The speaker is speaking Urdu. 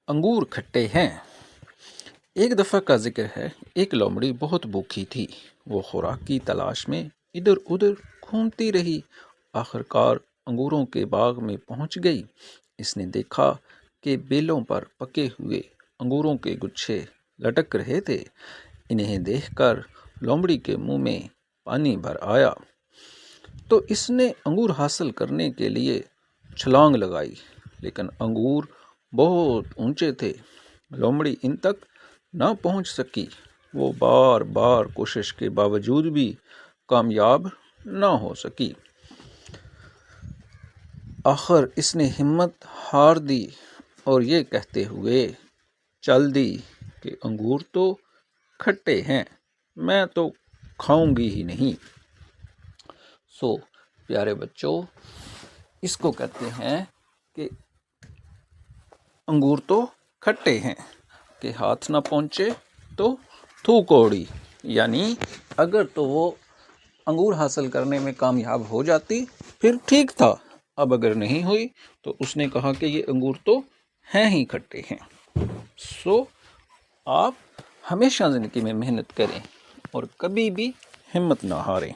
انگور کھٹے ہیں۔ ایک دفعہ کا ذکر ہے، ایک لومڑی بہت بھوکی تھی۔ وہ خوراک کی تلاش میں ادھر ادھر گھومتی رہی۔ آخر کار انگوروں کے باغ میں پہنچ گئی۔ اس نے دیکھا کہ بیلوں پر پکے ہوئے انگوروں کے گچھے لٹک رہے تھے۔ انہیں دیکھ کر لومڑی کے منہ میں پانی بھر آیا، تو اس نے انگور حاصل کرنے کے لیے چھلانگ لگائی، لیکن انگور بہت اونچے تھے۔ لومڑی ان تک نہ پہنچ سکی۔ وہ بار بار کوشش کے باوجود بھی کامیاب نہ ہو سکی۔ آخر اس نے ہمت ہار دی اور یہ کہتے ہوئے چل دی کہ انگور تو کھٹے ہیں، میں تو کھاؤں گی ہی نہیں۔ پیارے بچوں، اس کو کہتے ہیں کہ انگور تو کھٹے ہیں، کہ ہاتھ نہ پہنچے تو تھو کوڑی۔ یعنی اگر تو وہ انگور حاصل کرنے میں کامیاب ہو جاتی پھر ٹھیک تھا، اب اگر نہیں ہوئی تو اس نے کہا کہ یہ انگور تو ہیں ہی کھٹے ہیں۔ آپ ہمیشہ زندگی میں محنت کریں اور کبھی بھی ہمت نہ ہاریں۔